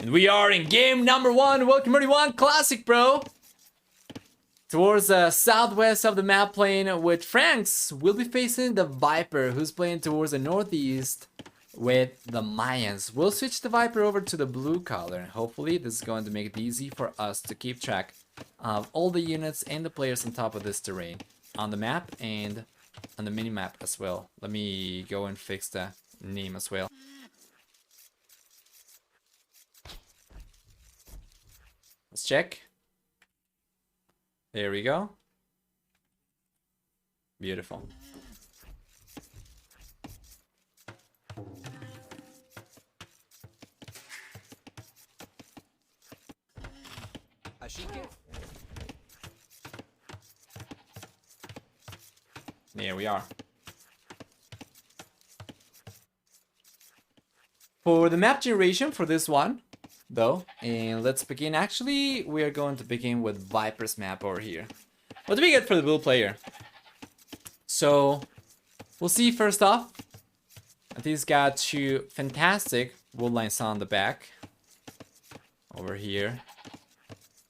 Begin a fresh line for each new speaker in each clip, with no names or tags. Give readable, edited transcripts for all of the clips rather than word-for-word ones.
And we are in game number 1. Welcome everyone, Classic Pro. Towards the southwest of the map playing with Franks, we'll be facing the Viper, who's playing towards the northeast with the Mayans. We'll switch the Viper over to the blue color, and hopefully this is going to make it easy for us to keep track of all the units and the players on top of this terrain, on the map and on the mini-map as well. Let me go and fix the name as well. Let's check. There we go. Beautiful. There we are. For the map generation for this one, though, and let's begin. Actually, we are going to begin with Viper's map over here. What do we get for the blue player? So, we'll see first off. He's got two fantastic wood lines on the back. Over here.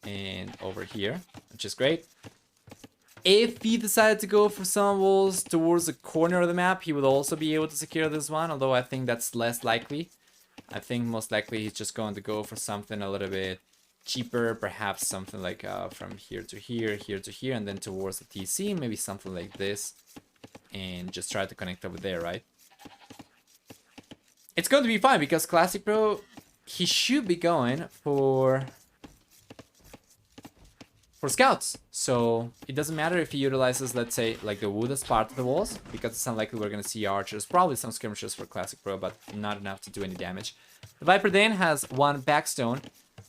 And over here, which is great. If he decided to go for some walls towards the corner of the map, he would also be able to secure this one, although I think that's less likely. I think most likely he's just going to go for something a little bit cheaper, perhaps something like from here to here, here to here, and then towards the TC, maybe something like this, and just try to connect over there, right? It's going to be fine because Classic Pro, he should be going for scouts, so it doesn't matter if he utilizes, let's say, like the wood as part of the walls, because it's unlikely we're going to see archers, probably some skirmishers for Classic Pro, but not enough to do any damage. The Viper then has one backstone.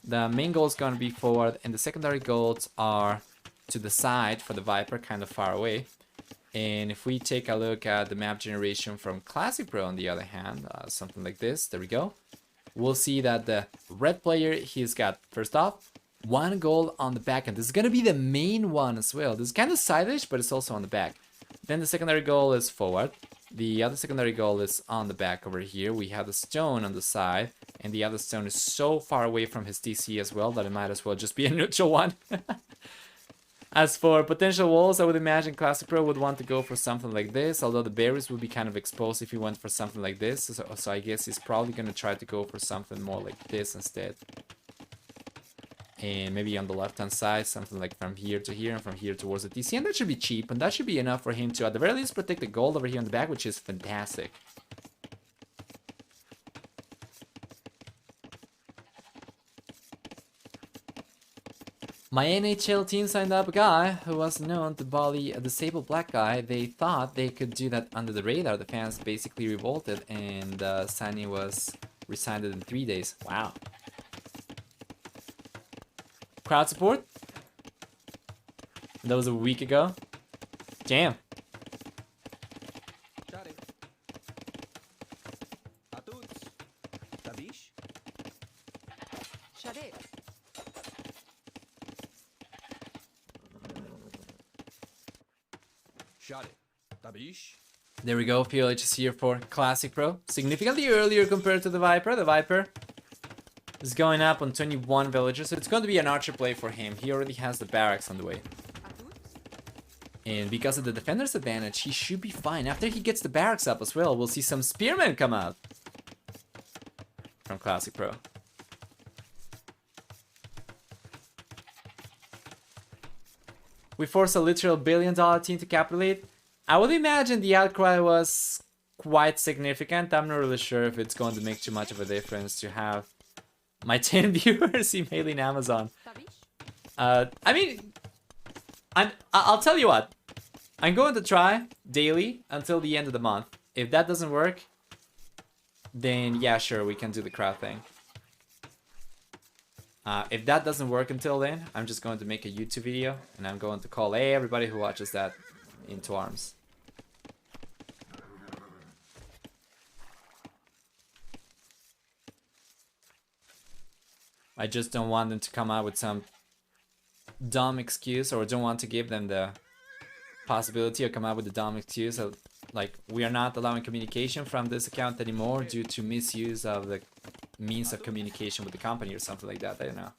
The main goal is going to be forward, and the secondary goals are to the side for the Viper, kind of far away. And if we take a look at the map generation from Classic Pro, on the other hand, something like this, there we go, we'll see that the red player, he's got, first off, one goal on the back end. This is going to be the main one as well. This is kind of stylish, but it's also on the back. Then the secondary goal is forward. The other secondary goal is on the back over here. We have the stone on the side, and the other stone is so far away from his TC as well that it might as well just be a neutral one. As for potential walls, I would imagine Classic Pro would want to go for something like this, although the barriers would be kind of exposed if he went for something like this. So I guess he's probably going to try to go for something more like this instead. And maybe on the left-hand side, something like from here to here and from here towards the TC. And that should be cheap, and that should be enough for him to, at the very least, protect the gold over here on the back, which is fantastic. My NHL team signed up a guy who was known to bully a disabled black guy. They thought they could do that under the radar. The fans basically revolted, and signing was resigned in 3 days. Wow. Crowd support? That was a week ago. Damn. There we go, PLH is here for Classic Pro. Significantly earlier compared to the Viper. The Viper is going up on 21 villagers, so it's going to be an archer play for him. He already has the barracks on the way. And because of the defender's advantage, he should be fine. After he gets the barracks up as well, we'll see some spearmen come out from Classic Pro. We force a literal billion-dollar team to capitulate. I would imagine the outcry was quite significant. I'm not really sure if it's going to make too much of a difference to have my 10 viewers emailing Amazon. I mean, I'll tell you what. I'm going to try daily until the end of the month. If that doesn't work, then yeah, sure, we can do the crowd thing. If that doesn't work until then, I'm just going to make a YouTube video, and I'm going to call everybody who watches that into arms. I just don't want them to come out with some dumb excuse, or don't want to give them the possibility of come out with a dumb excuse of, like, we are not allowing communication from this account anymore due to misuse of the means of communication with the company or something like that. I don't know.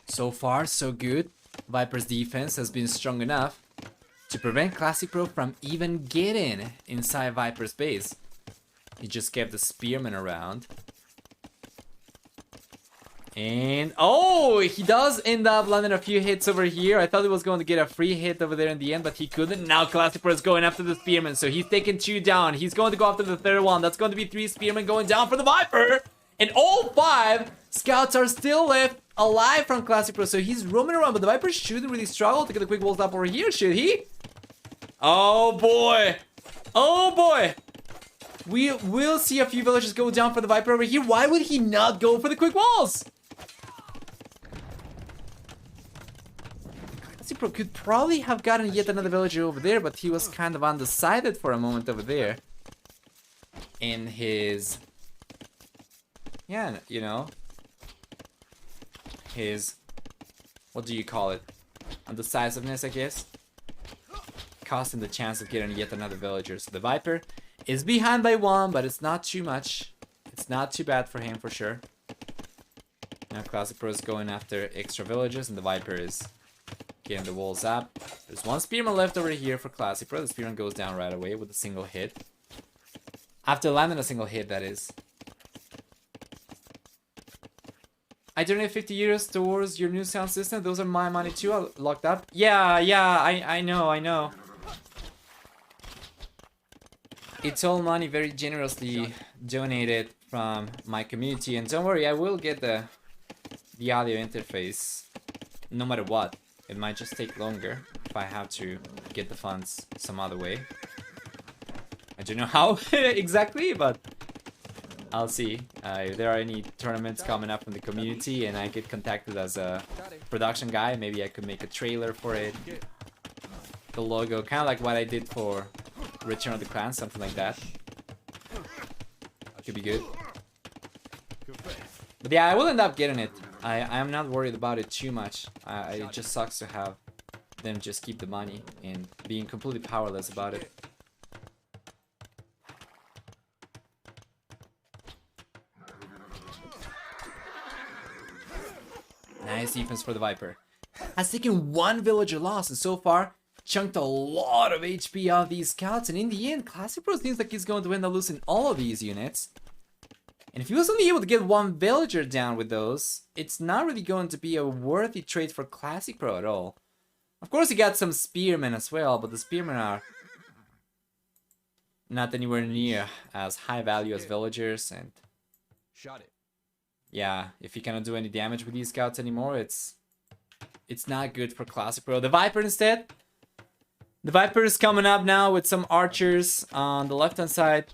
So far, so good. Viper's defense has been strong enough to prevent Classic Pro from even getting inside Viper's base. He just kept the Spearman around. And oh, he does end up landing a few hits over here. I thought he was going to get a free hit over there in the end, but he couldn't. Now Classic Pro is going after the Spearman, so he's taking 2 down. He's going to go after the third one. That's going to be 3 Spearmen going down for the Viper. And all 5 scouts are still left alive from Classic Pro, so he's roaming around, but the Viper shouldn't really struggle to get the quick wall stop over here, should he? Oh boy! Oh boy! We will see a few villagers go down for the Viper over here. Why would he not go for the quick walls? Classic Pro could probably have gotten yet another villager over there, but he was kind of undecided for a moment over there. In his... yeah, you know... his, what do you call it, undecisiveness, I guess, costing the chance of getting yet another villager. So the Viper is behind by 1, but it's not too much. It's not too bad for him for sure. Now Classic Pro is going after extra villagers, and the Viper is getting the walls up. There's 1 Spearman left over here for Classic Pro. The Spearman goes down right away with a single hit. After landing a single hit, that is. I donate 50 euros towards your new sound system. Those are my money too. I locked up. Yeah, I know. It's all money very generously donated from my community. And don't worry, I will get the audio interface no matter what. It might just take longer if I have to get the funds some other way. I don't know how exactly, but... I'll see if there are any tournaments coming up from the community and I get contacted as a production guy. Maybe I could make a trailer for it. The logo, kind of like what I did for Return of the Clan, something like that. Could be good. But yeah, I will end up getting it. I am not worried about it too much. It just sucks to have them just keep the money and being completely powerless about it. Nice defense for the Viper. Has taken 1 villager loss and so far chunked a lot of HP off these scouts, and in the end Classic Pro seems like he's going to end up losing all of these units. And if he was only able to get 1 villager down with those, it's not really going to be a worthy trade for Classic Pro at all. Of course he got some Spearmen as well, but the Spearmen are not anywhere near as high value as villagers, and yeah, if he cannot do any damage with these scouts anymore, it's not good for Classic Pro. The Viper instead. The Viper is coming up now with some archers on the left hand side.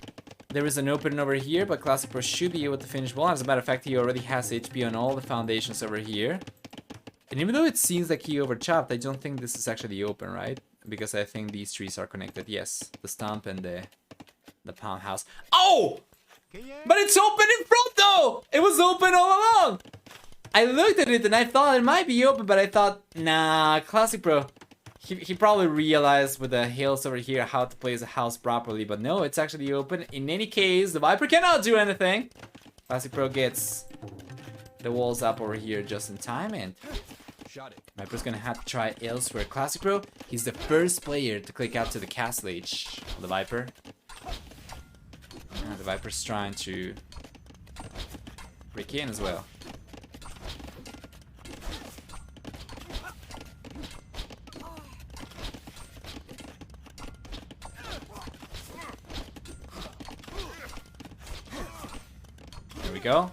There is an opening over here, but Classic Pro should be able to finish well. As a matter of fact, he already has HP on all the foundations over here. And even though it seems like he overchopped, I don't think this is actually open, right? Because I think these trees are connected. Yes, the stump and the pound house. Oh! But it's open in front though! It was open all along! I looked at it and I thought it might be open, but I thought, nah, Classic Pro. He probably realized with the hills over here how to place a house properly, but no, it's actually open. In any case, the Viper cannot do anything. Classic Pro gets the walls up over here just in time, and Viper's gonna have to try elsewhere. Classic Pro, he's the first player to click out to the castle age. The Viper. The Viper's trying to break in as well. There we go.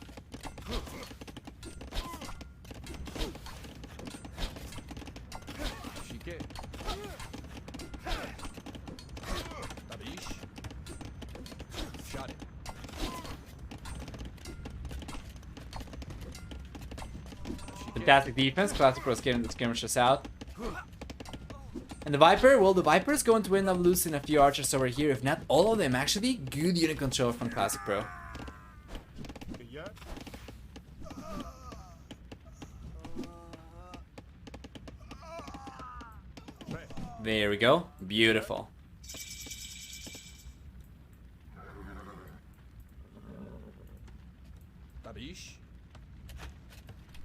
Fantastic defense. Classic Pro is getting the skirmishes out. And the Viper, well, the Viper is going to end up losing a few archers over here, if not all of them. Actually, good unit control from Classic Pro. There we go. Beautiful.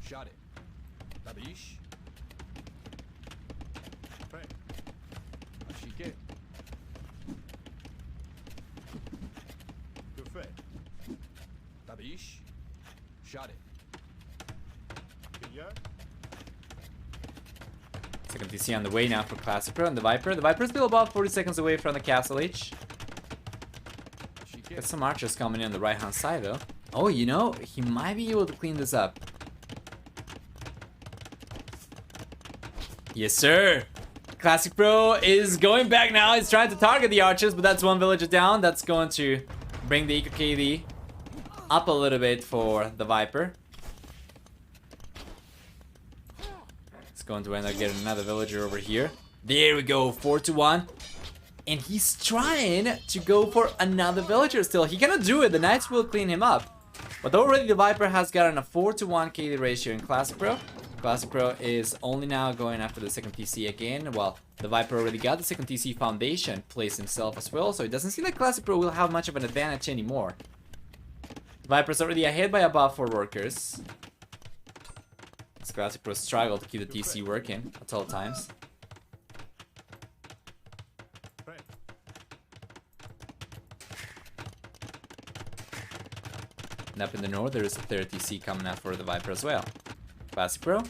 Shot it. Babish. Ashike. Babish. Shot it.
Second TC on the way now for Classic Pro and the Viper. The Viper is still about 40 seconds away from the castle each. Got some archers coming in on the right hand side though. Oh, you know, he might be able to clean this up. Yes, sir. Classic Pro is going back now. He's trying to target the archers, but that's one villager down. That's going to bring the Eco KD up a little bit for the Viper. It's going to end up getting another villager over here. There we go, 4-1. And he's trying to go for another villager still. He cannot do it. The Knights will clean him up. But already the Viper has gotten a 4-1 KD ratio in Classic Pro. Classic Pro is only now going after the second TC again. Well, the Viper already got the second TC foundation placed himself as well, so it doesn't seem like Classic Pro will have much of an advantage anymore. Viper's already ahead by about 4 workers. This Classic Pro struggle to keep the TC working at all times. And up in the north, there is a third TC coming out for the Viper as well. Classic Pro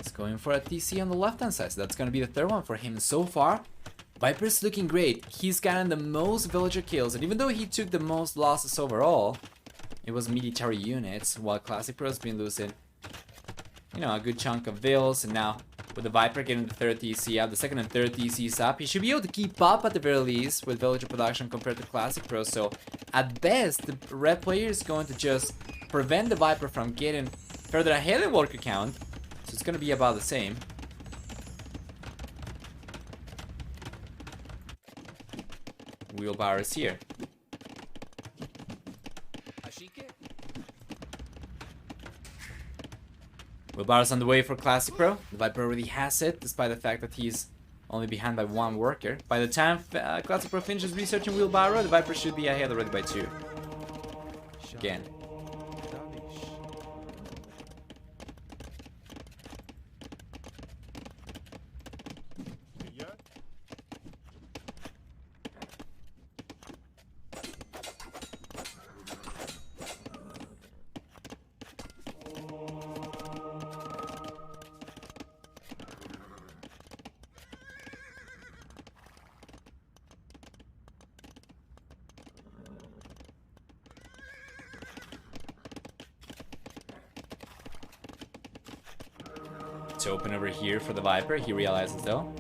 is going for a TC on the left-hand side, so that's going to be the third one for him so far. Viper's looking great. He's gotten the most villager kills, and even though he took the most losses overall, it was military units, while Classic Pro has been losing, you know, a good chunk of vills. And now, with the Viper getting the third TC up, the second and third TCs up, he should be able to keep up at the very least with villager production compared to Classic Pro. So, at best, the red player is going to just prevent the Viper from getting further ahead in worker count, so it's gonna be about the same. Wheelbarrow is here. Wheelbarrow's on the way for Classic Pro. The Viper already has it, despite the fact that he's only behind by 1 worker. By the time Classic Pro finishes researching Wheelbarrow, the Viper should be ahead already by 2. Again. It's open over here for the Viper, he realizes though.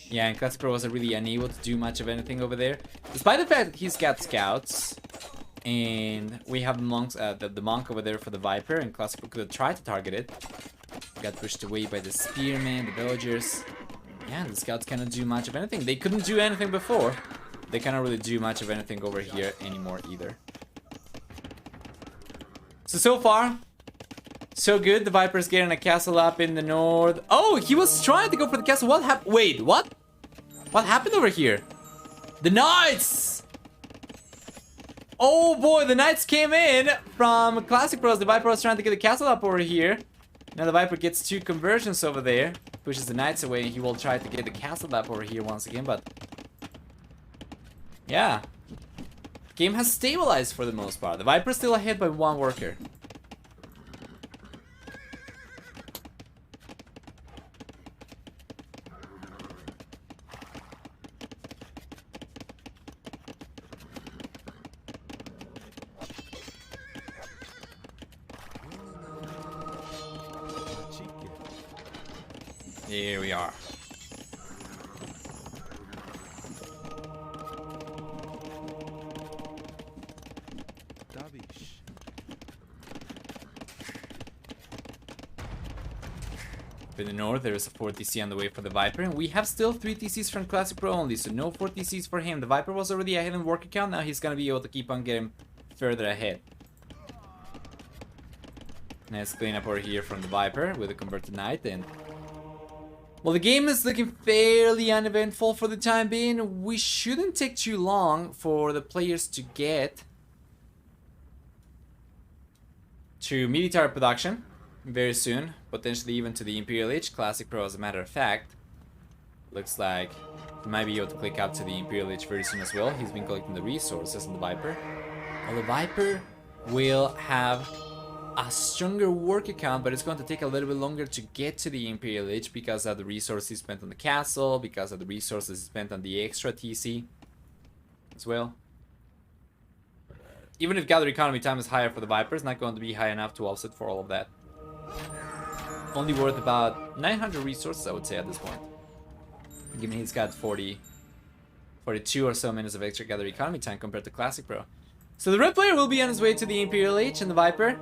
Yeah, and Classic Pro was really unable to do much of anything over there. Despite the fact that he's got scouts, and we have monks, the monk over there for the Viper, and Classic Pro could have tried to target it. Got pushed away by the spearmen, the villagers. Yeah, the scouts cannot do much of anything. They couldn't do anything before. They cannot really do much of anything over here anymore either. So far, so good. The Viper's getting a castle up in the north. Oh, he was trying to go for the castle. What happened? Wait, what? What happened over here? The Knights! Oh boy, the Knights came in from Classic Pros. The Viper was trying to get the castle up over here. Now the Viper gets 2 conversions over there. Pushes the Knights away, and he will try to get the castle up over here once again, but... yeah. Game has stabilized for the most part. The Viper's still ahead by 1 worker. Here we are. In the north, there is a 4 TC on the way for the Viper, and we have still 3 TCs from Classic Pro only, so no 4 TCs for him. The Viper was already ahead in work account, now he's gonna be able to keep on getting further ahead. Nice cleanup over here from the Viper with a converted knight, and well, the game is looking fairly uneventful for the time being. We shouldn't take too long for the players to get to military production very soon, potentially even to the Imperial Age. Classic Pro, as a matter of fact, looks like he might be able to click up to the Imperial Age very soon as well. He's been collecting the resources on the Viper. Well, the Viper will have a stronger work account, but it's going to take a little bit longer to get to the Imperial Age because of the resources spent on the castle, because of the resources spent on the extra TC as well. Even if gather economy time is higher for the Viper, it's not going to be high enough to offset for all of that. Only worth about 900 resources, I would say, at this point. Given he's got 42 or so minutes of extra gather economy time compared to Classic Pro. So the red player will be on his way to the Imperial Age, and the Viper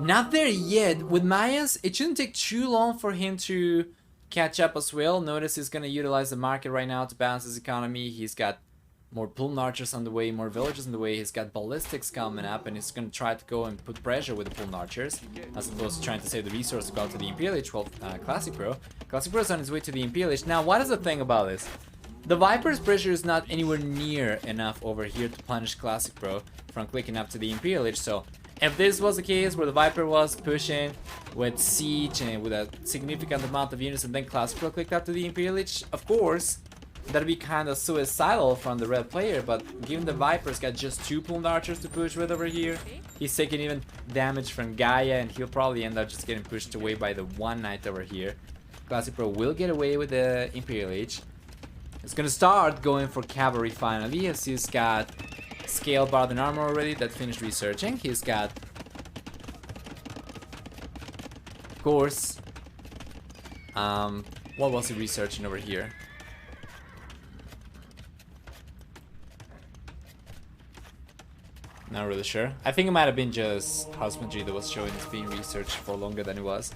not there yet. With Mayas, it shouldn't take too long for him to catch up as well. Notice he's going to utilize the market right now to balance his economy. He's got more plume archers on the way, more villagers on the way. He's got ballistics coming up, and he's going to try to go and put pressure with the plume archers, as opposed to trying to save the resource to go out to the Imperial Age. Well, Classic Pro is on his way to the Imperial Age. Now, what is the thing about this? The Viper's pressure is not anywhere near enough over here to punish Classic Pro from clicking up to the Imperial Age. So if this was the case where the Viper was pushing with siege and with a significant amount of units, and then Classic Pro clicked up to the Imperial Age, of course that'd be kind of suicidal from the red player. But given the Viper's got just 2 plumed archers to push with over here, he's taking even damage from Gaia, and he'll probably end up just getting pushed away by the 1 knight over here. Classic Pro will get away with the Imperial Age. He's gonna start going for cavalry finally, as he's got scaled Bard and armor already that finished researching. He's got, of course, what was he researching over here? Not really sure. I think it might have been just husbandry that was showing it's being researched for longer than it was.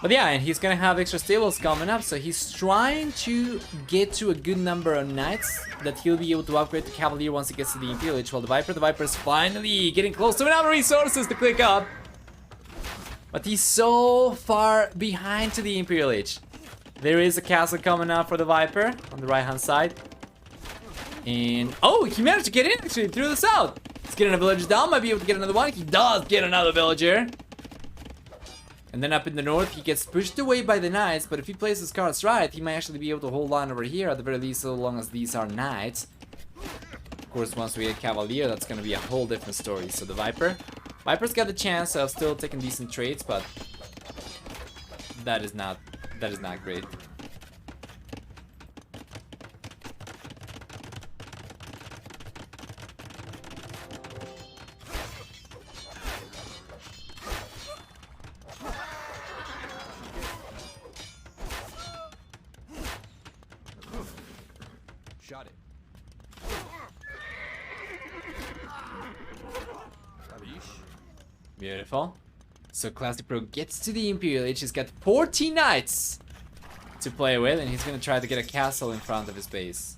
But yeah, and he's gonna have extra stables coming up, so he's trying to get to a good number of knights that he'll be able to upgrade to Cavalier once he gets to the Imperial Age. While the Viper is finally getting close to enough resources to click up. But he's so far behind to the Imperial Age. There is a castle coming up for the Viper on the right hand side. And oh, he managed to get in actually through the south. He's getting a villager down, might be able to get another one. He does get another villager. And then up in the north, he gets pushed away by the knights, but if he plays his cards right, he might actually be able to hold on over here, at the very least, so long as these are knights. Of course, once we get Cavalier, that's going to be a whole different story. So the Viper's got the chance of still taking decent trades, but that is not great.
Shot it.
Beautiful. So Classic Pro gets to the Imperial Age. He's got 14 knights to play with, and he's going to try to get a castle in front of his base.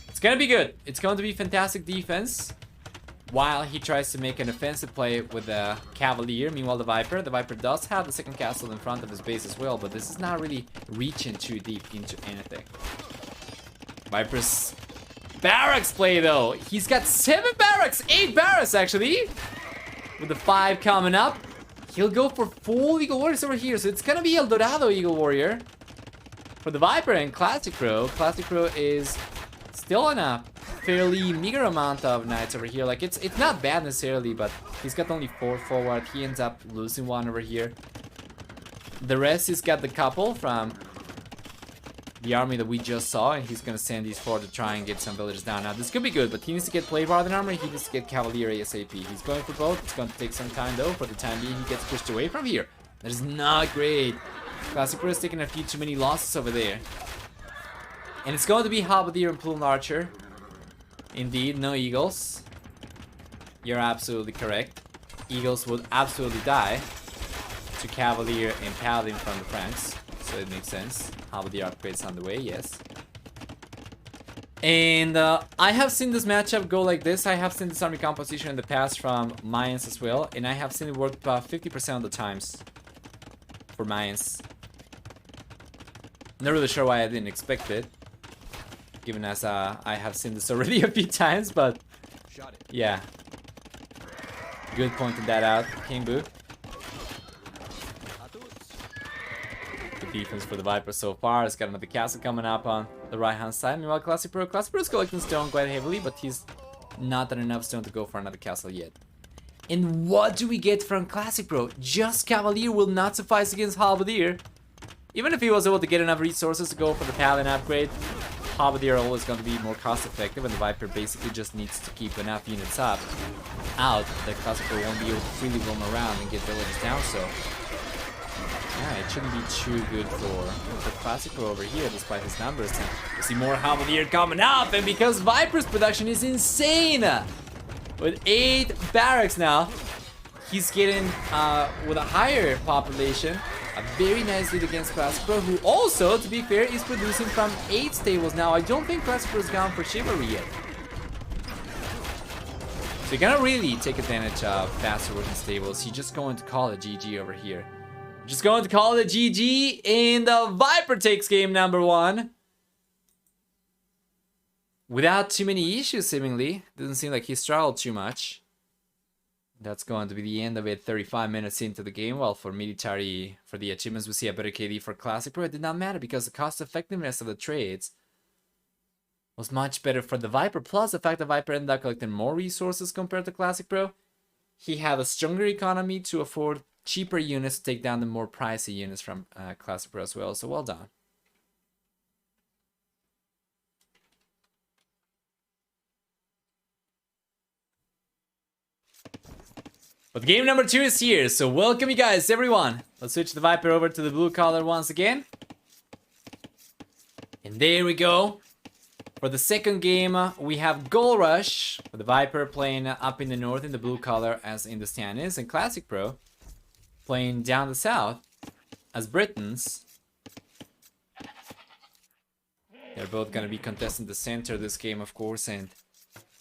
It's going to be good. It's going to be fantastic defense while he tries to make an offensive play with the Cavalier. Meanwhile, the Viper does have the second castle in front of his base as well, but this is not really reaching too deep into anything. Viper's barracks play though. He's got 7 barracks, 8 barracks actually. With the 5 coming up, he'll go for full Eagle Warriors over here. So it's gonna be El Dorado Eagle Warrior for the Viper and Classic Pro. Classic Pro is still on a fairly meager amount of knights over here. Like it's not bad necessarily, but he's got only 4 forward. He ends up losing 1 over here. The rest, he's got the couple from the army that we just saw, and he's gonna send these 4 to try and get some villagers down. Now this could be good, but he needs to get Plate Bard and armor. He needs to get Cavalier ASAP. He's going for both. It's going to take some time though. For the time being, he gets pushed away from here. That is not great. Classic Pro is taking a few too many losses over there, and it's going to be Halberdier and Plume Archer. Indeed, no eagles. You're absolutely correct. Eagles would absolutely die. to Cavalier and Paladin from the Franks, so it makes sense. Halberdier upgrades on the way, yes. And I have seen this matchup go like this. I have seen this army composition in the past from Mayans as well, and I have seen it work about 50% of the times for Mayans. Not really sure why I didn't expect it, given as I have seen this already a few times, but yeah. Good pointing that out, King Boo. Good defense for the Viper so far. He's got another castle coming up on the right hand side. Meanwhile, Classic Pro is collecting stone quite heavily, but he's not done enough stone to go for another castle yet. And what do we get from Classic Pro? Just Cavalier will not suffice against Halberdier. Even if he was able to get enough resources to go for the Paladin upgrade, Halberdier are always going to be more cost effective, and the Viper basically just needs to keep enough units out that Classic Pro won't be able to freely roam around and get villages down, so yeah, it shouldn't be too good for Classic Pro over here, despite his numbers. And we see more Halberdier coming up, and because Viper's production is insane! With 8 barracks now, he's getting, with a higher population, a very nice lead against Classic Pro, who also, to be fair, is producing from 8 stables now. I don't think Classic Pro's gone for Chivalry yet. So you're gonna really take advantage of faster working stables. He's just going to call it GG over here. Just going to call it GG, and the Viper takes game number 1. Without too many issues, seemingly. Doesn't seem like he struggled too much. That's going to be the end of it, 35 minutes into the game. Well, for military, for the achievements, we see a better KD for Classic Pro. It did not matter because the cost effectiveness of the trades was much better for the Viper. Plus, the fact that Viper ended up collecting more resources compared to Classic Pro. He had a stronger economy to afford cheaper units to take down the more pricey units from Classic Pro as well. So well done. But game number 2 is here, so welcome you guys, everyone. Let's switch the Viper over to the blue color once again. And there we go. For the second game, we have Gold Rush, with the Viper playing up in the north in the blue color as Hindustan is, and Classic Pro playing down the south as Britons. They're both going to be contesting the center of this game, of course, and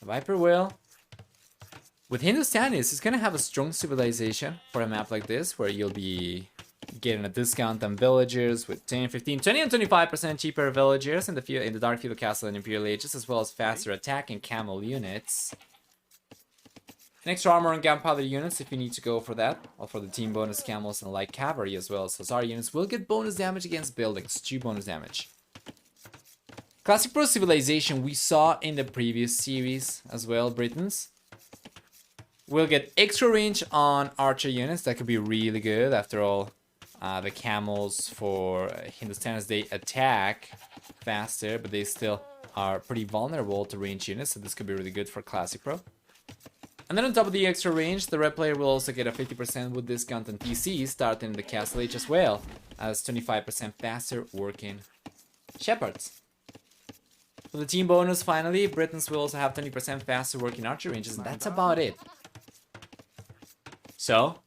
the Viper will. With Hindustanis, it's gonna have a strong civilization for a map like this, where you'll be getting a discount on villagers with 10, 15, 20, and 25% cheaper villagers in the Dark Feudal Castle and Imperial Ages, as well as faster attack and camel units. An extra armor and gunpowder units if you need to go for that, or for the team bonus camels and light cavalry as well as Hussar units will get bonus damage against buildings, 2 bonus damage. Classic Pro civilization we saw in the previous series as well, Britons. We'll get extra range on archer units. That could be really good. After all, the camels for Hindustanis, they attack faster, but they still are pretty vulnerable to range units. So this could be really good for Classic Pro. And then on top of the extra range, the red player will also get a 50% wood discount on TC starting in the Castle Age as well as 25% faster working shepherds. For the team bonus, finally, Britons will also have 20% faster working archer ranges, and that's about it. So,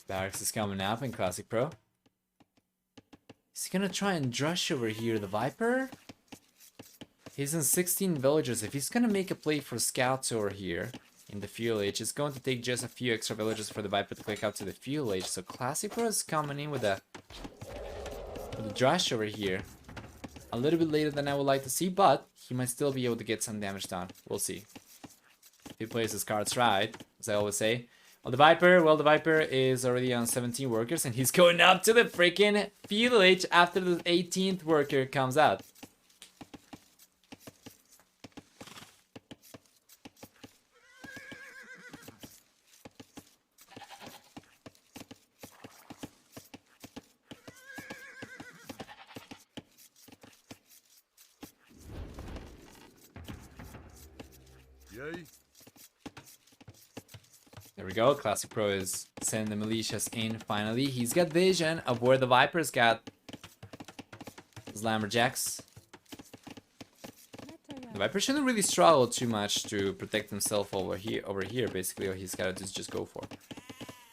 Barracks is coming up in Classic Pro. Is he gonna try and drush over here the Viper? He's in 16 villagers. If he's gonna make a play for scouts over here in the Fuel Age, it's going to take just a few extra villagers for the Viper to click up to the Fuel Age. So Classic Pro is coming in with a drush over here. A little bit later than I would like to see, but he might still be able to get some damage done. We'll see. If he plays his cards right, as I always say. Well, the Viper is already on 17 workers, and he's going up to the freaking Fuel Age after the 18th worker comes out. There we go. Classic Pro is sending the militias in finally. He's got vision of where the Vipers got his Lumberjacks. The Viper shouldn't really struggle too much to protect himself over here. Basically, all he's gotta do is just go for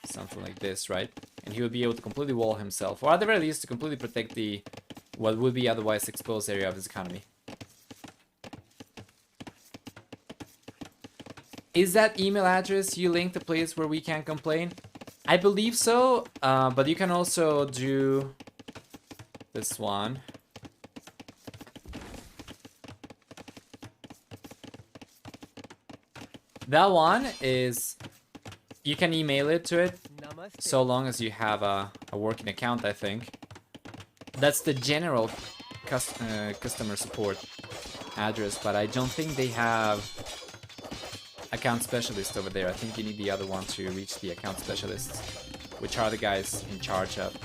something like this, right? And he would be able to completely wall himself, or at the very least to completely protect the what would be otherwise exposed area of his economy. Is that email address you linked the place where we can complain? I believe so, but you can also do this one. That one is, you can email it to it, so long as you have a working account, I think. That's the general customer support address, but I don't think they have account specialist over there. I think you need the other one to reach the account specialists, which are the guys in charge of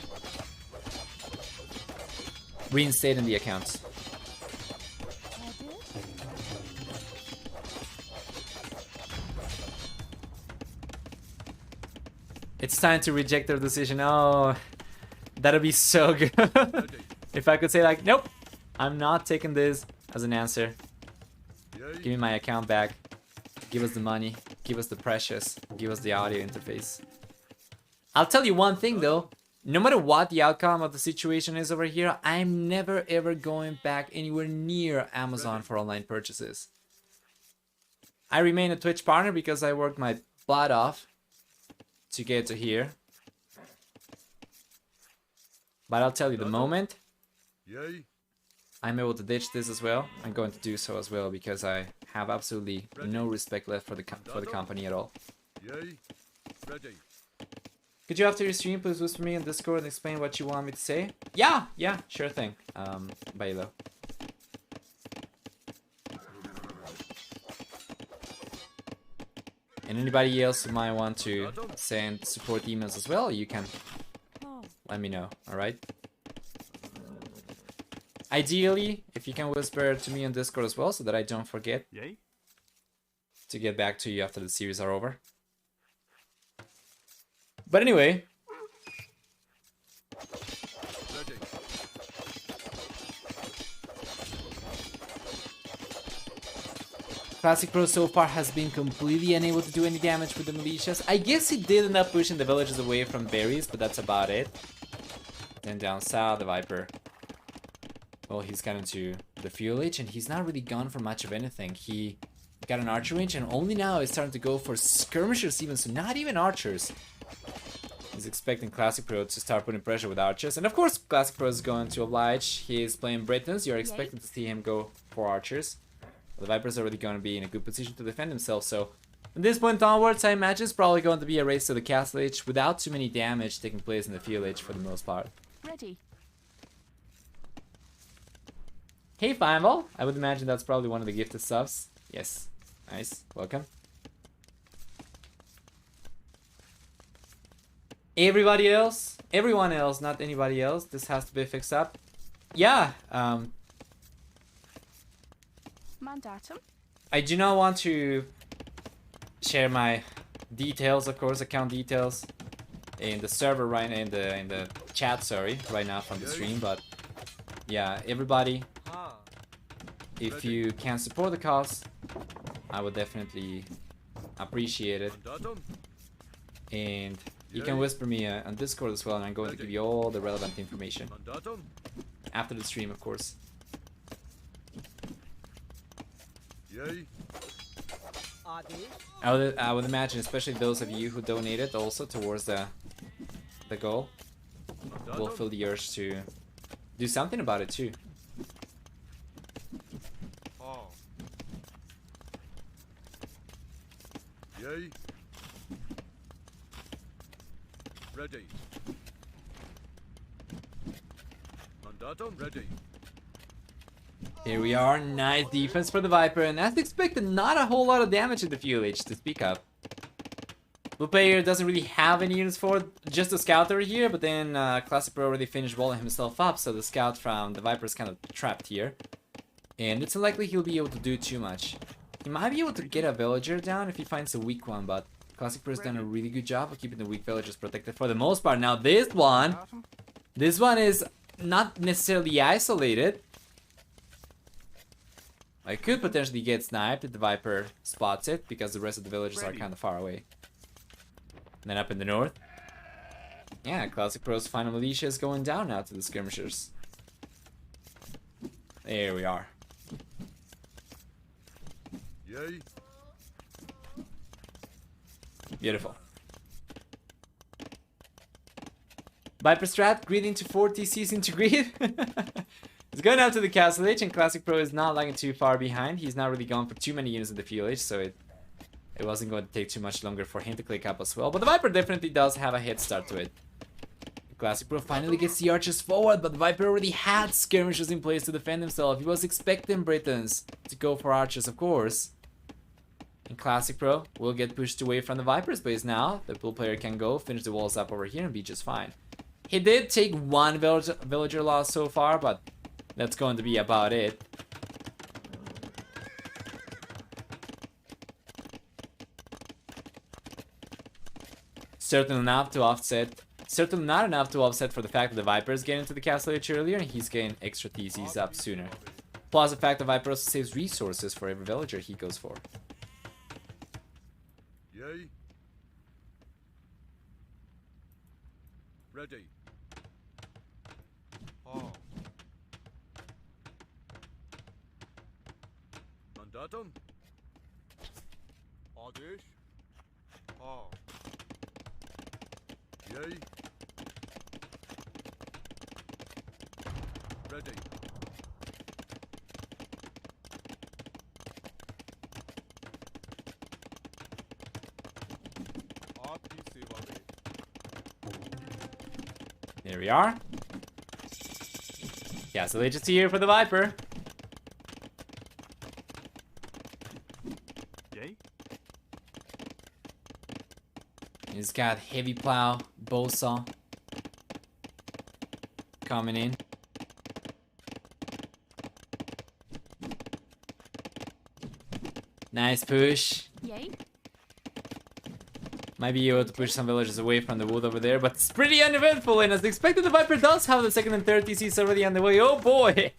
reinstating the accounts. It's time to reject their decision. Oh, that'd be so good. If I could say like, nope, I'm not taking this as an answer. Give me my account back. Give us the money. Give us the precious. Give us the audio interface. I'll tell you one thing though. No matter what the outcome of the situation is over here, I'm never ever going back anywhere near Amazon for online purchases. I remain a Twitch partner because I worked my butt off to get to here. But I'll tell you, the moment I'm able to ditch this as well, I'm going to do so as well, because I have absolutely no respect left for the company at all. Could you, after your stream, please whisper me on Discord and explain what you want me to say? Yeah, sure thing. Bailo. And anybody else who might want to send support emails as well, you can let me know, alright? Ideally, if you can whisper to me on Discord as well, so that I don't forget to get back to you after the series are over. But anyway, Classic Pro so far has been completely unable to do any damage with the militias. I guess he did end up pushing the villagers away from berries, but that's about it. Then down south, the Viper, well, he's got into the fuel age, and he's not really gone for much of anything. He got an archer range, and only now is starting to go for skirmishers even, so not even archers. He's expecting Classic Pro to start putting pressure with archers, and of course Classic Pro is going to oblige. He is playing Britons. You're expecting to see him go for archers. The Viper's already going to be in a good position to defend himself, so from this point onwards, I imagine it's probably going to be a race to the castle age without too many damage taking place in the field age for the most part.
Ready.
Hey Fineball, I would imagine that's probably one of the gifted subs. Yes, nice, welcome. Everyone else, not anybody else, this has to be fixed up. Yeah,
Mandatum.
I do not want to share my details, of course, account details in the server right in the chat, sorry, right now from the stream, but yeah, everybody, if you can support the cause, I would definitely appreciate it. And you can whisper me on Discord as well, and I'm going to give you all the relevant information after the stream, of course. I would imagine, especially those of you who donated also towards the goal, will feel the urge to do something about it too.
Ready. Mandatum ready.
Here we are, nice defense for the Viper, and as expected, not a whole lot of damage in the fuel age to speak of. Blue player doesn't really have any units for it, just a scout over here, but then Classic Pro already finished walling himself up, so the scout from the Viper is kind of trapped here. And it's unlikely he'll be able to do too much. He might be able to get a villager down if he finds a weak one, but Classic Pro has done a really good job of keeping the weak villagers protected for the most part. Now this one is not necessarily isolated. I could potentially get sniped if the Viper spots it, because the rest of the villagers are kind of far away. And then up in the north. Yeah, Classic Pro's final militia is going down now to the skirmishers. There we are.
Yay.
Beautiful. Viper strat, greed into 4 TCs into greed. He's going out to the Castle Age, and Classic Pro is not lagging too far behind. He's not really gone for too many units in the Field Age, so it wasn't going to take too much longer for him to click up as well. But the Viper definitely does have a head start to it. Classic Pro finally gets the archers forward, but the Viper already had skirmishers in place to defend himself. He was expecting Britons to go for archers, of course. And Classic Pro will get pushed away from the Viper's base now. The blue player can go, finish the walls up over here, and be just fine. He did take one villager loss so far, but that's going to be about it. Certainly not enough to offset for the fact that the Viper is getting to the Castle Age earlier, and he's getting extra TCs up sooner. Plus the fact the Viper also saves resources for every villager he goes for.
Yay. Ready. Oh. Mandatum. Adish. Oh. Yay. Ready.
There we are. Castle Age is here for the Viper.
Yay.
He's got heavy plow, bow saw coming in. Nice push.
Yay.
Might be able to push some villagers away from the wood over there, but it's pretty uneventful, and as expected, the Viper does have the second and third TCs already on the way. Oh boy!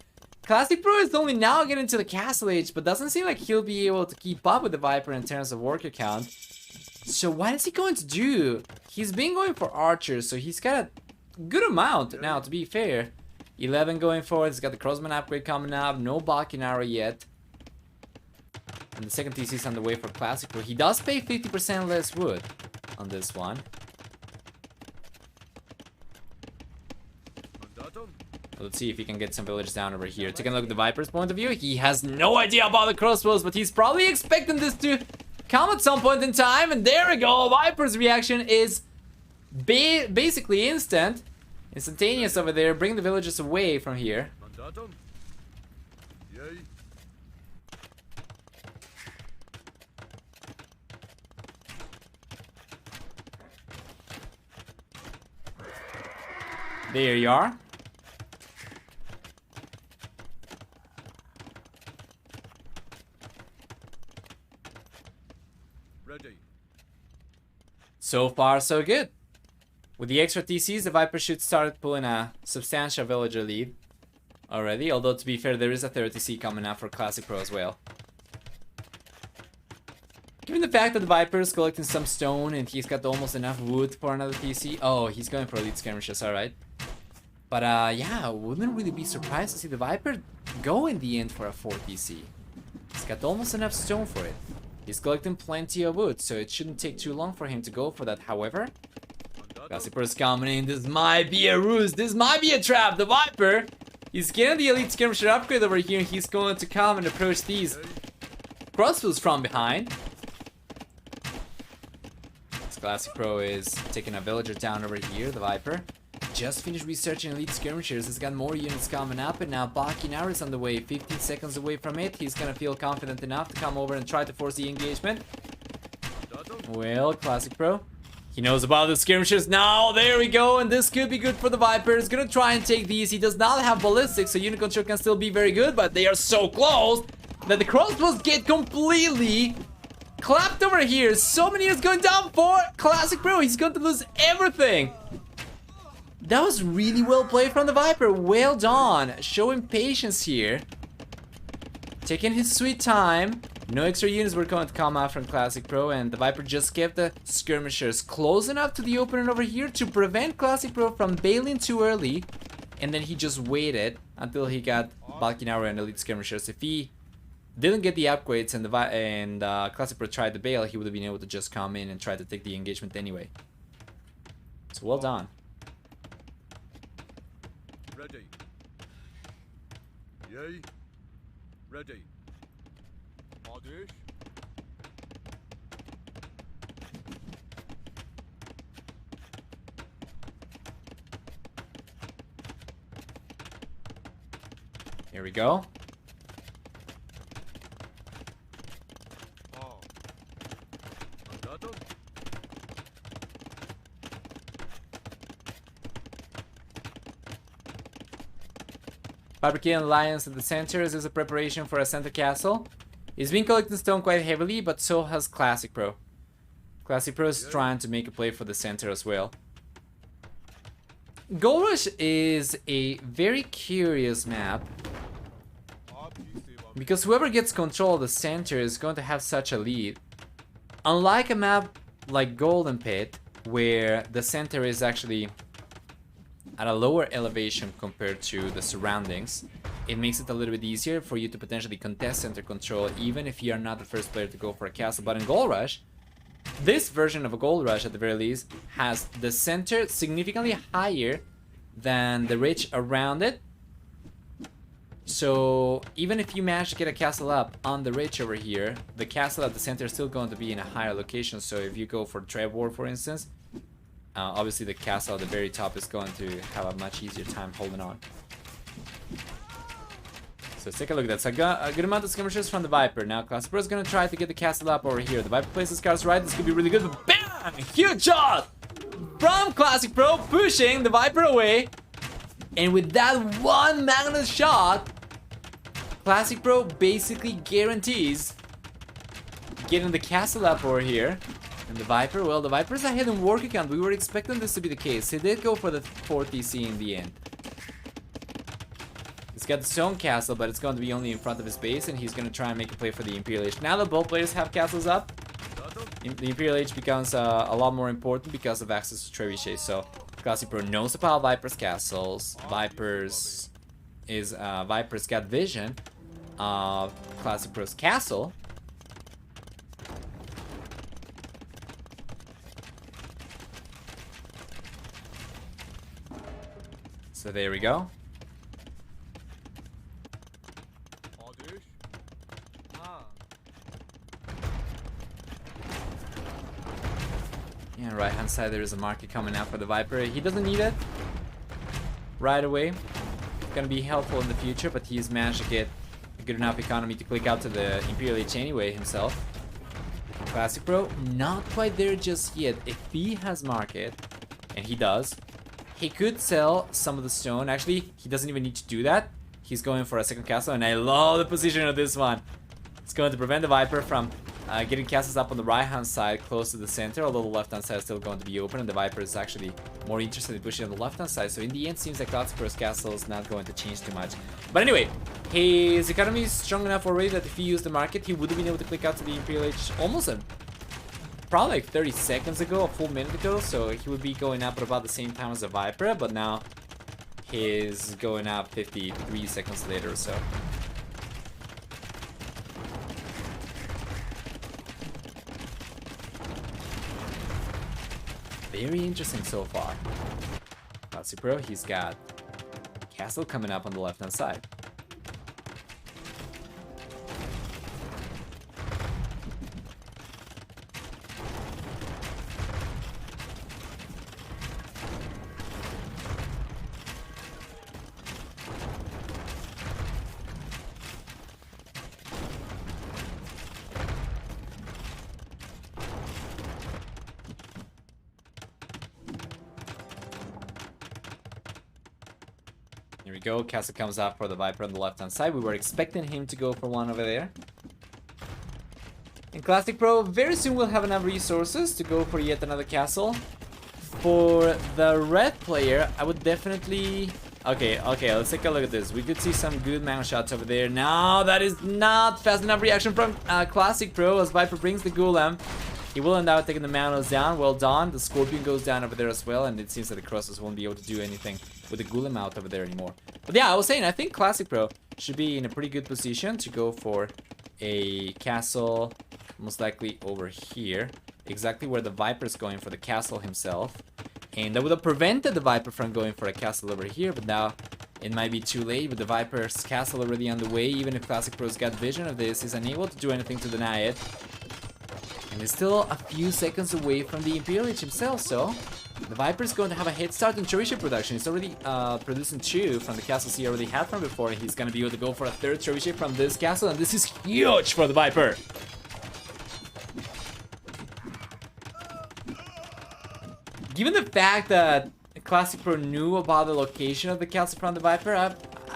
Classic Pro is only now getting to the Castle Age, but doesn't seem like he'll be able to keep up with the Viper in terms of worker count. So what is he going to do? He's been going for archers, so he's got a good amount now, to be fair. 11 going forward, he's got the crossman upgrade coming up, no Balkan arrow yet. And the second TC is on the way for Classic Pro. He does pay 50% less wood on this one.
Mandatum.
Let's see if he can get some villagers down over here. Taking a look at the Viper's point of view, he has no idea about the crossbows, but he's probably expecting this to come at some point in time. And there we go. Viper's reaction is basically instantaneous over there. Bring the villagers away from here.
Mandatum. Yay.
There you are.
Ready.
So far, so good. With the extra TCs, the Viper should start pulling a substantial villager lead already. Although, to be fair, there is a 30 TC coming up for Classic Pro as well. Given the fact that the Viper is collecting some stone and he's got almost enough wood for another TC. Oh, he's going for elite skirmishes, alright. But yeah, wouldn't really be surprised to see the Viper go in the end for a 4 TC. He's got almost enough stone for it. He's collecting plenty of wood, so it shouldn't take too long for him to go for that. However, Classic Pro is coming in. This might be a ruse. This might be a trap. The Viper, he's getting the elite skirmisher upgrade over here. He's going to come and approach these crossbows from behind. This Classic Pro is taking a villager down over here. The Viper just finished researching elite skirmishers. He's got more units coming up, and now Bakinar is on the way. 15 seconds away from it. He's gonna feel confident enough to come over and try to force the engagement. Well, Classic Pro, he knows about the skirmishers now. There we go, and this could be good for the Viper. He's gonna try and take these. He does not have ballistics, so unit control can still be very good, but they are so close that the crossbows get completely clapped over here. So many is going down for Classic Pro. He's going to lose everything. That was really well played from the Viper. Well done. Showing patience here. taking his sweet time. No extra units were going to come out from Classic Pro, and the Viper just kept the skirmishers close enough to the opening over here to prevent Classic Pro from bailing too early. And then he just waited until he got Balkan Arrow and Elite Skirmishers. If he didn't get the upgrades and Classic Pro tried to bail, he would have been able to just come in and try to take the engagement anyway. So well done.
Ready. Yay. Ready. Adish.
Here we go.
Mandatum.
Fabricating Alliance at the centers is a preparation for a center castle. He's been collecting stone quite heavily, but so has Classic Pro. Classic Pro is trying to make a play for the center as well. Gold Rush is a very curious map, because whoever gets control of the center is going to have such a lead. Unlike a map like Golden Pit, where the center is actually at a lower elevation compared to the surroundings, it makes it a little bit easier for you to potentially contest center control even if you are not the first player to go for a castle. But in Gold Rush, this version of a Gold Rush at the very least has the center significantly higher than the ridge around it. So even if you manage to get a castle up on the ridge over here, the castle at the center is still going to be in a higher location. So if you go for Trevor, for instance, obviously the castle at the very top is going to have a much easier time holding on. So let's take a look. That's a good amount of skirmishers from the Viper. Now Classic Pro is going to try to get the castle up over here. The Viper places cards right. This could be really good. But bam! Huge shot from Classic Pro, pushing the Viper away. And with that one Magnus shot, Classic Pro basically guarantees getting the castle up over here. And the Viper, well, the Viper's ahead in work account. We were expecting this to be the case. He did go for the 4th TC in the end. He's got the stone castle, but it's going to be only in front of his base, and he's going to try and make a play for the Imperial Age. Now that both players have castles up, the Imperial Age becomes a lot more important because of access to trebuchets. So Classic Pro knows about Viper's castles. Viper's got vision of Classic Pro's castle. So there we go. Yeah, right hand side there is a market coming out for the Viper. He doesn't need it right away. It's gonna be helpful in the future, but he's managed to get a good enough economy to click out to the Imperial Age anyway himself. Classic Pro, not quite there just yet. If he has market, and he does, he could sell some of the stone. Actually, he doesn't even need to do that. He's going for a second castle, and I love the position of this one. It's going to prevent the Viper from getting castles up on the right-hand side close to the center, although the left-hand side is still going to be open, and the Viper is actually more interested in pushing on the left-hand side. So in the end, seems like Classic Pro's castle is not going to change too much. But anyway, his economy is strong enough already that if he used the market, he would have been able to click out to the Imperial Age almost probably like 30 seconds ago, a full minute ago. So he would be going up at about the same time as the Viper, but now he's going up 53 seconds later or so. Very interesting so far. Classic Pro, he's got castle coming up on the left-hand side. Here we go, castle comes out for the Viper on the left-hand side. We were expecting him to go for one over there. In Classic Pro, very soon we'll have enough resources to go for yet another castle. For the red player, I would definitely Okay, let's take a look at this. We could see some good mana shots over there. No, that is not fast enough reaction from Classic Pro as Viper brings the Golem. He will end up taking the Manos down. Well done. The Scorpion goes down over there as well, and it seems that the Crosses won't be able to do anything with the Golem out over there anymore. But yeah, I was saying, I think Classic Pro should be in a pretty good position to go for a castle, most likely over here. Exactly where the Viper is going for the castle himself. And that would have prevented the Viper from going for a castle over here, but now it might be too late with the Viper's castle already on the way. Even if Classic Pro's got vision of this, he's unable to do anything to deny it. And he's still a few seconds away from the Imperial Lich himself, so the Viper's going to have a head start in cherry ship production. He's already producing 2 from the castles he already had from before, and he's going to be able to go for a 3rd cherry ship from this castle, and this is huge for the Viper. Given the fact that Classic Pro knew about the location of the castle from the Viper,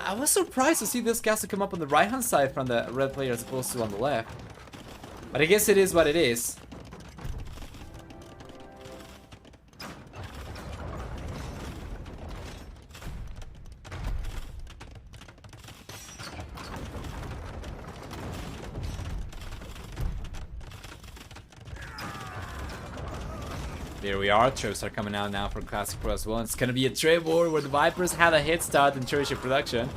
I was surprised to see this castle come up on the right-hand side from the red player as opposed to on the left. But I guess it is what it is. There we are. Traps are coming out now for Classic Pro as well. It's gonna be a trade war where the Vipers had a head start in cherry ship production.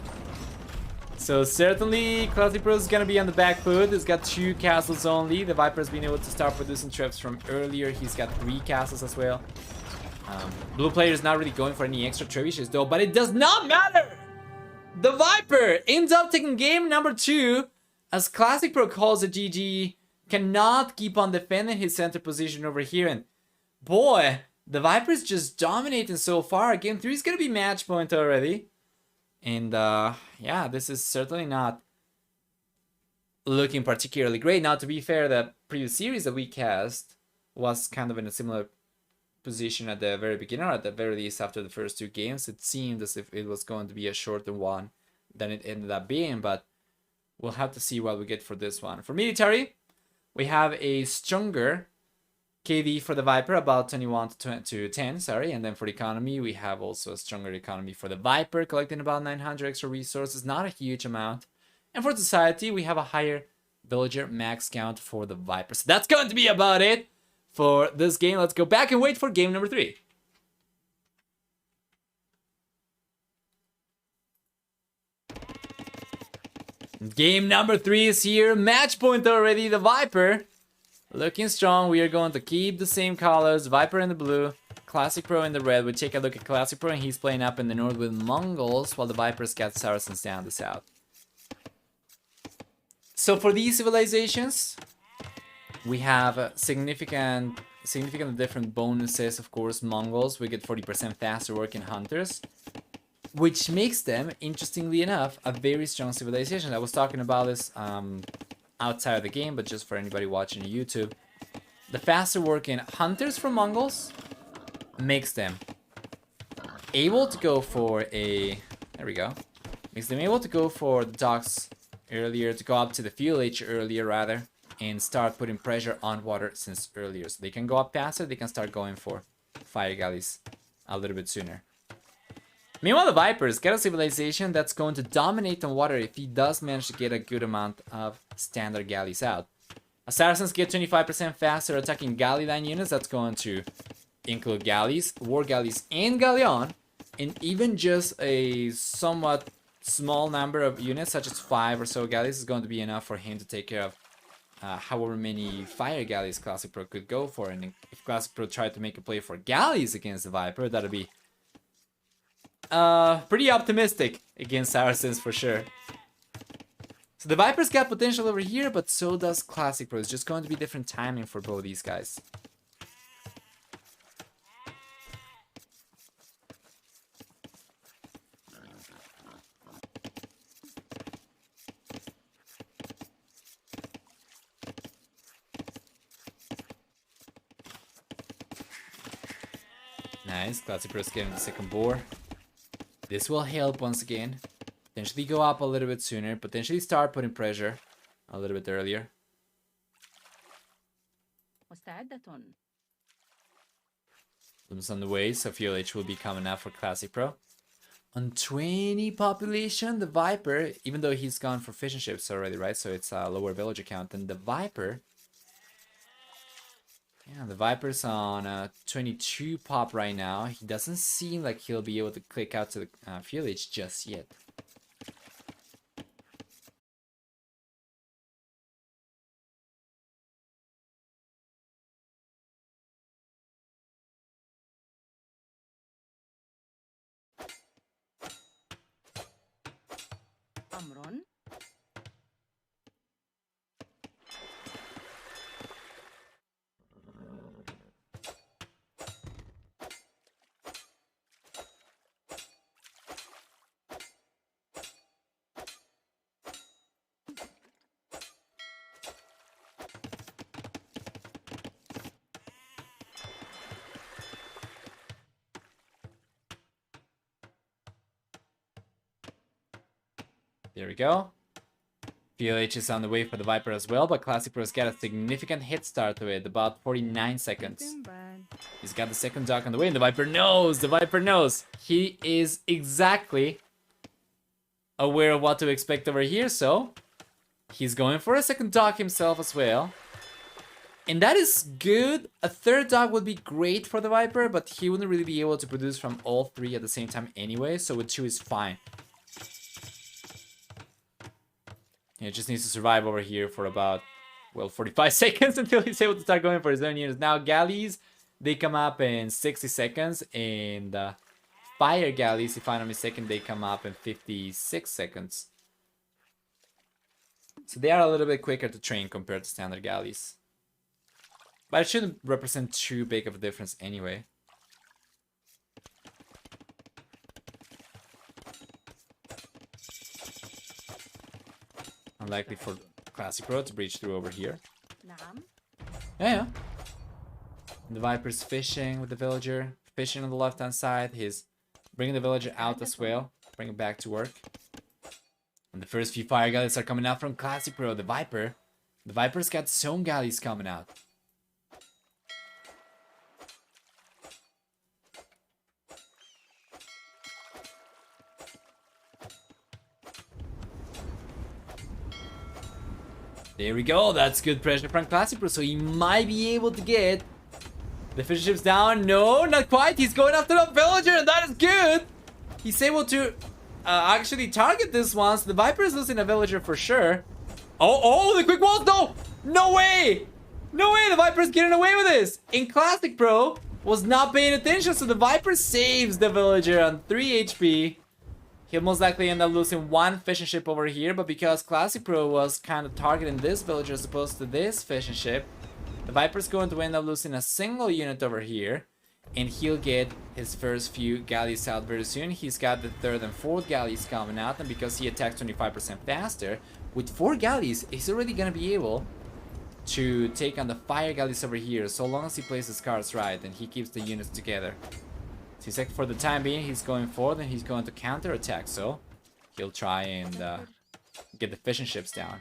So certainly Classic Pro is gonna be on the back foot. He's got 2 castles only. The Viper's been able to start producing traps from earlier. He's got 3 castles as well. Blue player is not really going for any extra trebuchets though, but it does not matter. The Viper ends up taking game number 2 as Classic Pro calls a GG. Cannot keep on defending his center position over here, and boy, the Viper's just dominating so far. Game 3 is gonna be match point already. And yeah, this is certainly not looking particularly great. Now, to be fair, the previous series that we cast was kind of in a similar position at the very beginning, or at the very least after the first 2 games. It seemed as if it was going to be a shorter one than it ended up being, but we'll have to see what we get for this one. For military, we have a stronger KD for the Viper, about 21 to 10, sorry. And then for the economy, we have also a stronger economy for the Viper, collecting about 900 extra resources, not a huge amount. And for society, we have a higher villager max count for the Viper. So that's going to be about it for this game. Let's go back and wait for game number 3. Game number 3 is here. Match point already. The Viper looking strong. We are going to keep the same colors. Viper in the blue, Classic Pro in the red. We take a look at Classic Pro, and he's playing up in the north with Mongols, while the Vipers got Saracens down the south. So for these civilizations, we have significantly different bonuses. Of course, Mongols, we get 40% faster working hunters, which makes them, interestingly enough, a very strong civilization. I was talking about this outside of the game, but just for anybody watching on YouTube, the faster working hunters from Mongols makes them able to go for a, there we go, makes them able to go for the docks earlier, to go up to the fuel age earlier rather, and start putting pressure on water since earlier. So they can go up faster, they can start going for fire galleys a little bit sooner. Meanwhile, the Vipers get a civilization that's going to dominate on water if he does manage to get a good amount of standard galleys out. Saracens get 25% faster attacking galley line units. That's going to include galleys, war galleys, and galleon. And even just a somewhat small number of units, such as 5 or so galleys, is going to be enough for him to take care of however many fire galleys Classic Pro could go for. And if Classic Pro tried to make a play for galleys against the Viper, that'd be pretty optimistic against Saracens for sure. So the Viper's got potential over here, but so does Classic Pro. It's just going to be different timing for both these guys. Nice, Classic Pro's getting the second boar. This will help once again. Potentially go up a little bit sooner. Potentially start putting pressure a little bit earlier. Looms on the way, so fuel H will be coming out for Classic Pro. On 20 population, the Viper, even though he's gone for fishing ships already, right? So it's a lower villager count than the Viper. Yeah, the Viper's on 22 pop right now. He doesn't seem like he'll be able to click out to the village just yet.
Amron.
There we go. VLH is on the way for the Viper as well, but Classic Pro's got a significant hit start to it, about 49 seconds. He's got the second dock on the way, and the Viper knows! The Viper knows! He is exactly aware of what to expect over here, so he's going for a second dock himself as well. And that is good. A third dock would be great for the Viper, but he wouldn't really be able to produce from all three at the same time anyway, so with two is fine. He just needs to survive over here for about, well, 45 seconds until he's able to start going for his own units. Now, galleys, they come up in 60 seconds, and fire galleys, if I'm not mistaken, they come up in 56 seconds. So they are a little bit quicker to train compared to standard galleys. But it shouldn't represent too big of a difference anyway. Unlikely for Classic Pro to breach through over here. Yeah. The Viper's fishing with the villager. Fishing on the left-hand side. He's bringing the villager out as well. Bring him back to work. And the first few fire galleys are coming out from Classic Pro. The Viper's got zone galleys coming out. There we go, that's good pressure from Classic Pro, so he might be able to get the fishing ships down. No, not quite, he's going after the villager, and that is good! He's able to actually target this one, so the Viper is losing a villager for sure. Oh, the quick walls, no! No way! No way, the Viper's getting away with this! And Classic Pro was not paying attention, so the Viper saves the villager on 3 HP. He'll most likely end up losing one fishing ship over here, but because Classic Pro was kind of targeting this villager as opposed to this fishing ship, the Viper's going to end up losing a single unit over here, and he'll get his first few galleys out very soon. He's got the third and fourth galleys coming out, and because he attacks 25% faster, with 4 galleys, he's already going to be able to take on the fire galleys over here, so long as he plays his cards right and he keeps the units together. Seems like for the time being he's going forward and he's going to counter attack, so he'll try and get the fishing ships down.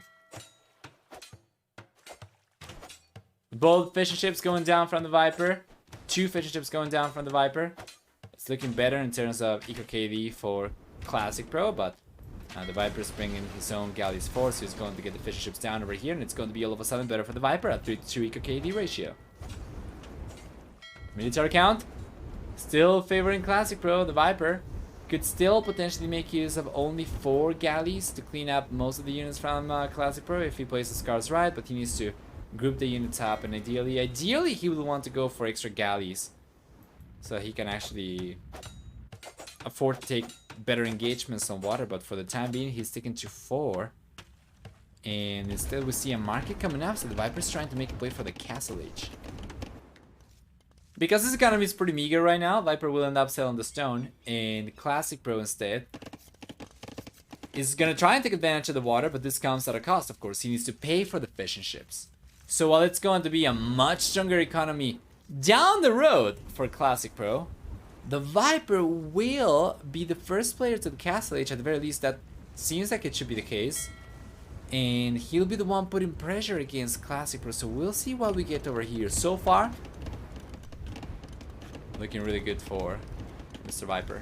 Both fishing ships going down from the Viper. 2 fishing ships going down from the Viper. It's looking better in terms of Eco KD for Classic Pro, but the Viper's bringing his own galleys forward, so he's going to get the fishing ships down over here, and it's going to be all of a sudden better for the Viper at 3-2 Eco KD ratio. Military count. Still favoring Classic Pro. The Viper could still potentially make use of only 4 galleys to clean up most of the units from Classic Pro if he plays his cards right, but he needs to group the units up, and ideally he would want to go for extra galleys so he can actually afford to take better engagements on water, but for the time being he's sticking to 4. And instead we see a market coming up, so the Viper's trying to make a play for the Castle Age. Because this economy is pretty meager right now, Viper will end up selling the stone, and Classic Pro instead is gonna try and take advantage of the water, but this comes at a cost, of course. He needs to pay for the fishing ships. So while it's going to be a much stronger economy down the road for Classic Pro, the Viper will be the first player to the Castle Age. At the very least, that seems like it should be the case. And he'll be the one putting pressure against Classic Pro, so we'll see what we get over here. So far, looking really good for Mr. Viper.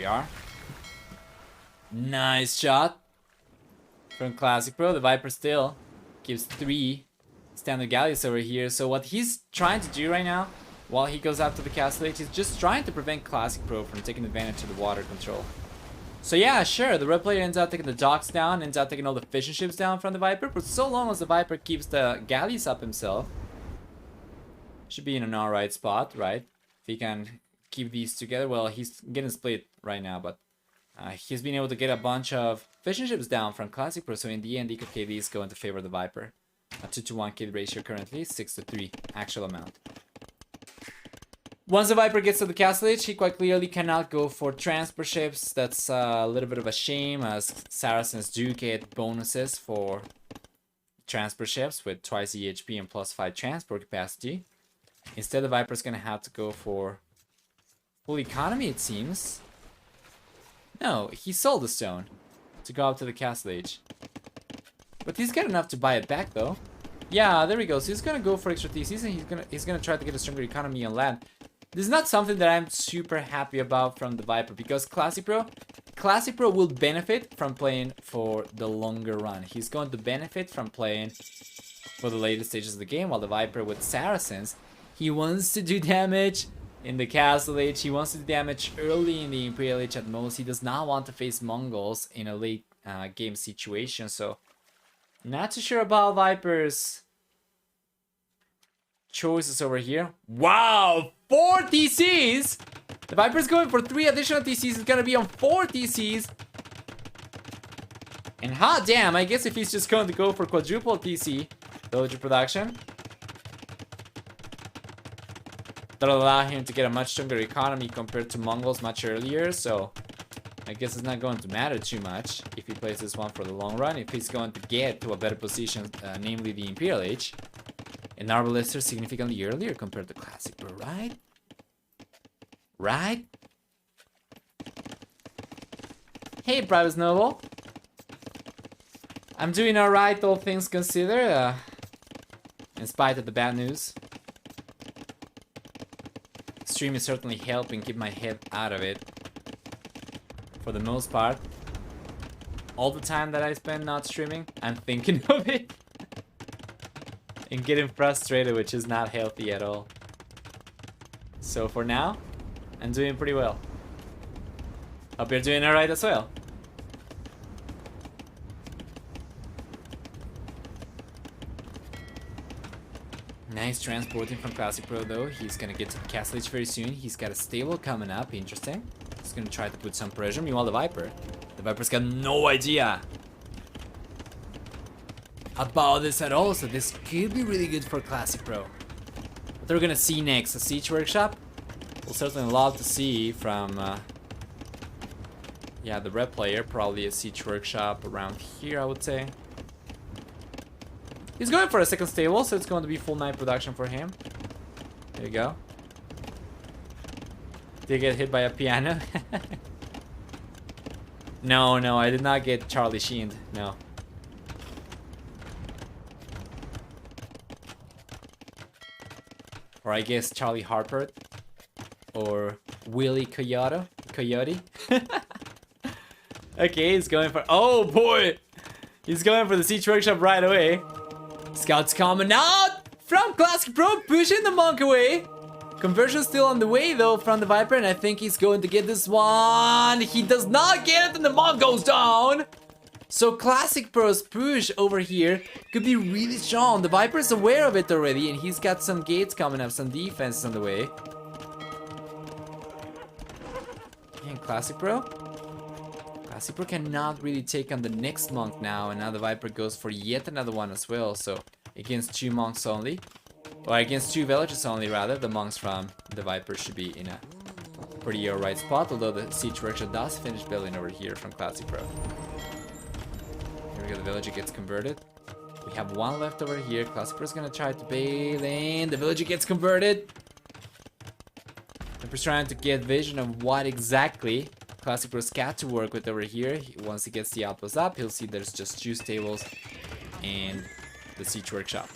are. Nice shot from Classic Pro. The Viper still gives 3 standard galleys over here. So what he's trying to do right now, while he goes after the Castle Age, he's just trying to prevent Classic Pro from taking advantage of the water control. So yeah, sure, the red player ends up taking the docks down, ends up taking all the fishing ships down from the Viper, but so long as the Viper keeps the galleys up himself, should be in an alright spot, right? If he can keep these together, well, he's getting split right now, but he's been able to get a bunch of fishing ships down from Classic Pro, so in the end, Eco KD is going to favor the Viper. A 2-to-1 KD ratio currently, 6-to-3 actual amount. Once the Viper gets to the Castle Age, he quite clearly cannot go for transport ships. That's a little bit of a shame, as Saracens do get bonuses for transport ships with twice the HP and +5 transport capacity. Instead, the Viper's gonna have to go for full economy, it seems. No, he sold the stone to go up to the Castle Age. But he's got enough to buy it back, though. Yeah, there we go. So he's gonna go for extra TCs, and he's gonna try to get a stronger economy on land. This is not something that I'm super happy about from the Viper, because Classic Pro will benefit from playing for the longer run. He's going to benefit from playing for the later stages of the game, while the Viper with Saracens, he wants to do damage in the Castle Age. He wants to do damage early in the Imperial Age at most. He does not want to face Mongols in a late game situation, so not too sure about Viper's choices over here. Wow, 4 TCs! The Viper's going for 3 additional TCs. It's gonna be on 4 TCs. And hot damn, I guess if he's just going to go for quadruple TC villager production, that'll allow him to get a much stronger economy compared to Mongols much earlier. So I guess it's not going to matter too much if he plays this one for the long run, if he's going to get to a better position, namely the Imperial Age. And Arbalister significantly earlier compared to Classic Pro, right? Right? Hey, Private Noble. I'm doing alright, all things considered, in spite of the bad news. Stream is certainly helping keep my head out of it. For the most part. All the time that I spend not streaming, I'm thinking of it. And getting frustrated, which is not healthy at all. So for now, I'm doing pretty well. Hope you're doing alright as well. Nice transporting from Classic Pro though. He's gonna get to the Castle Age very soon. He's got a stable coming up, interesting. He's gonna try to put some pressure. Meanwhile, the Viper's got no idea about this at all, so this could be really good for Classic Pro. What we're gonna see next, a Siege Workshop. We'll certainly love to see from yeah, the red player, probably a Siege Workshop around here, I would say. He's going for a second stable, so it's going to be full night production for him. There you go. Did you get hit by a piano? No, I did not get Charlie Sheened, no. Or I guess Charlie Harper. Or Willie Coyote. Okay, he's going for... Oh boy! He's going for the Siege Workshop right away. Scouts coming out from Classic Pro, pushing the Monk away. Conversion still on the way though from the Viper, and I think he's going to get this one. He does not get it, and the Monk goes down. So Classic Pro's push over here could be really strong. The Viper's aware of it already, and he's got some gates coming up, some defenses on the way. And Classic Pro cannot really take on the next Monk now, and now the Viper goes for yet another one as well. So against 2 monks only, or against 2 villagers only rather, the monks from the Viper should be in a pretty alright spot, although the Siege Workshop does finish building over here from Classic Pro. Here we go, the villager gets converted. We have 1 left over here. Classic Pro's gonna try to bail in. The villager gets converted. Viper's trying to get vision of what exactly Classic Pro's got to work with over here. Once he gets the outpost up, he'll see there's just 2 stables and the Siege Workshop.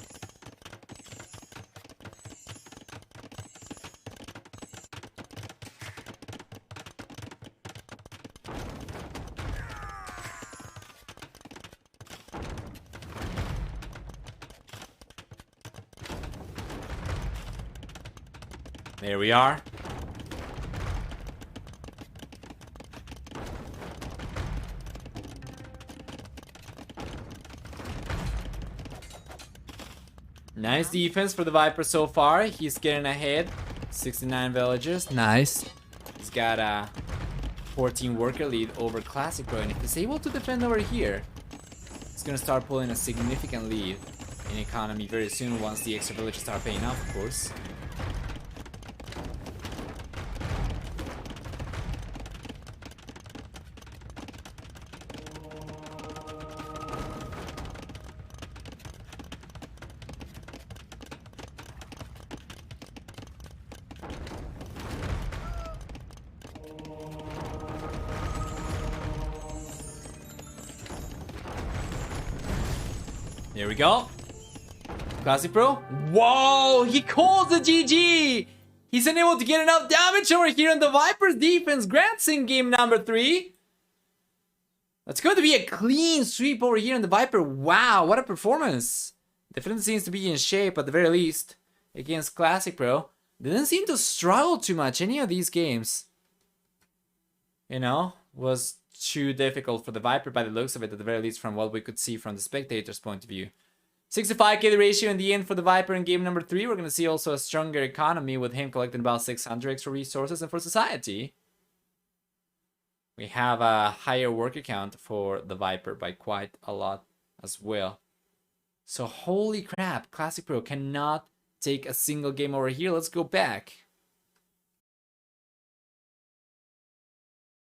There we are. Nice defense for the Viper so far. He's getting ahead. 69 villagers. Nice. He's got a 14 worker lead over Classic Pro. And if he's able to defend over here, he's going to start pulling a significant lead in economy very soon once the extra villagers start paying off, of course. There we go. Classic Pro. Whoa! He calls the GG! He's unable to get enough damage over here on the Viper's defense. Grants in game number 3. That's going to be a clean sweep over here on the Viper. Wow, what a performance. Definitely seems to be in shape at the very least against Classic Pro. Didn't seem to struggle too much any of these games. You know, was too difficult for the Viper by the looks of it, at the very least from what we could see from the spectator's point of view. 65k the ratio in the end for the Viper in game number 3. We're going to see also a stronger economy with him collecting about 600 extra resources. And for Society, we have a higher worker count for the Viper by quite a lot as well. So holy crap, Classic Pro cannot take a single game over here. Let's go back.